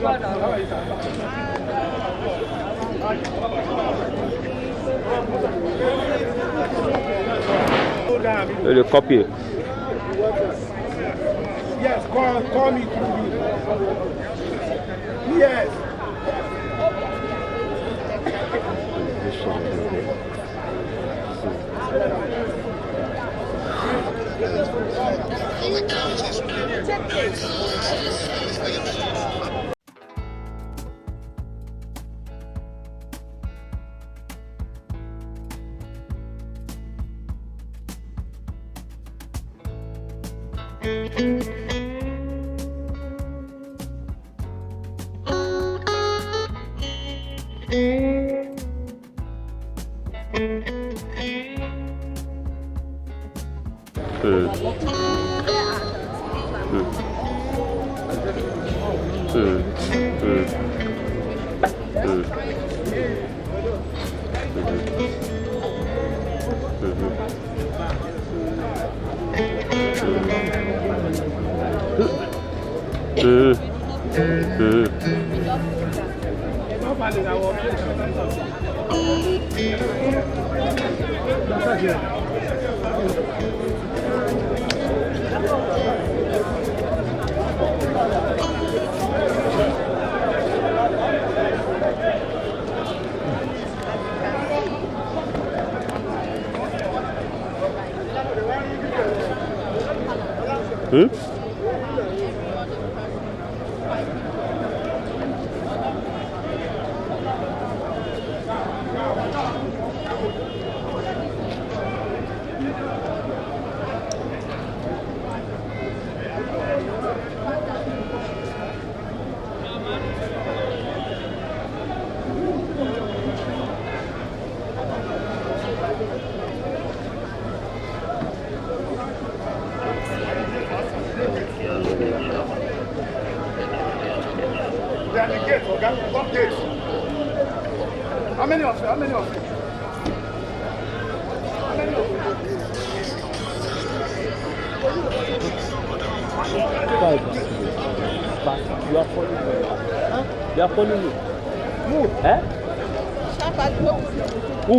Will you copy it? Yes, call me through you. Yes. How many of you? How many of you? How many of you? You are following me. Huh? You are following me. Who? Eh? Who?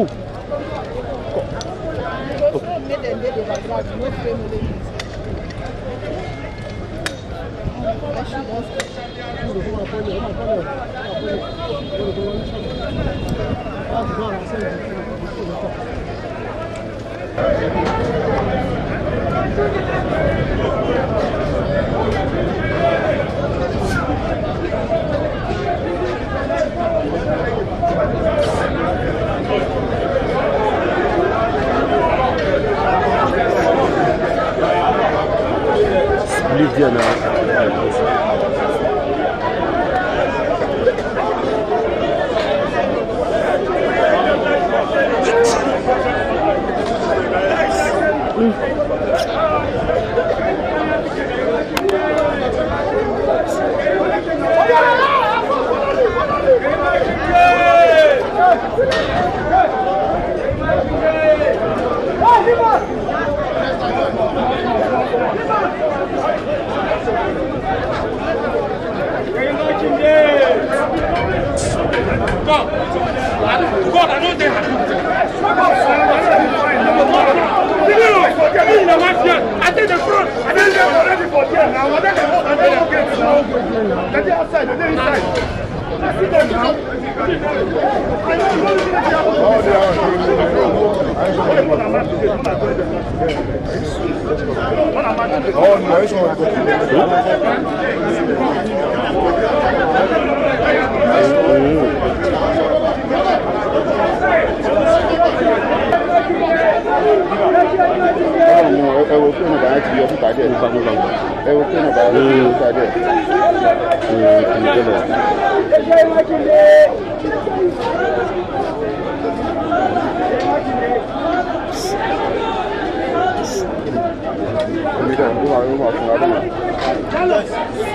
Leave there now.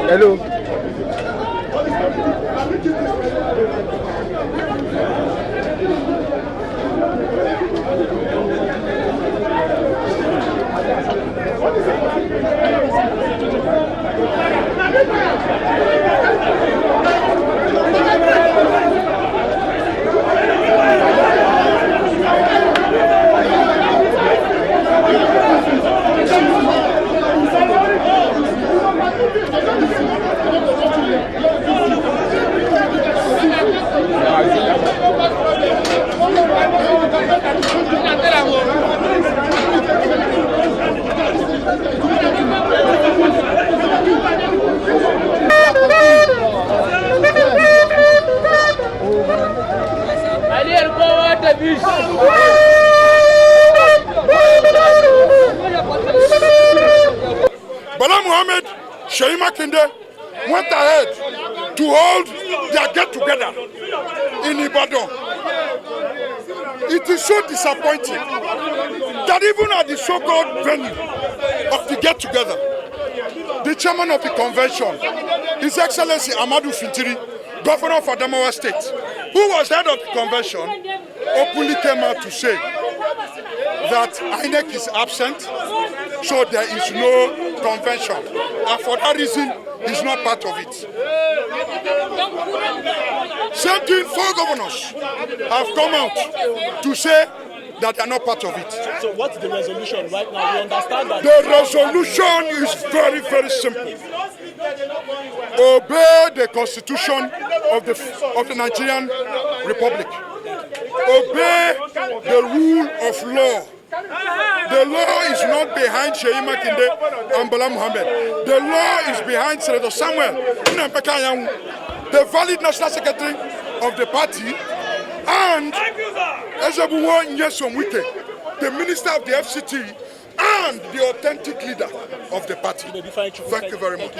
Hello. to hold their get-together in Ibadan. It is so disappointing that even at the so-called venue of the get-together, the chairman of the convention, His Excellency Ahmadu Fintiri, governor of Adamawa State, who was head of the convention, openly came out to say that INEC is absent, so there is no convention, and for that reason, he's not part of it. Same thing, 4 governors have come out to say that they are not part of it. So what's the resolution right now? We understand that the resolution is very, very simple. Obey the constitution of the Nigerian Republic. Obey the rule of law. The law is not behind Makinde and Bala Mohammed. The law is behind Senator Samuel, the valid national secretary of the party, and Wike, the minister of the FCT, and the authentic leader of the party. Thank you very much.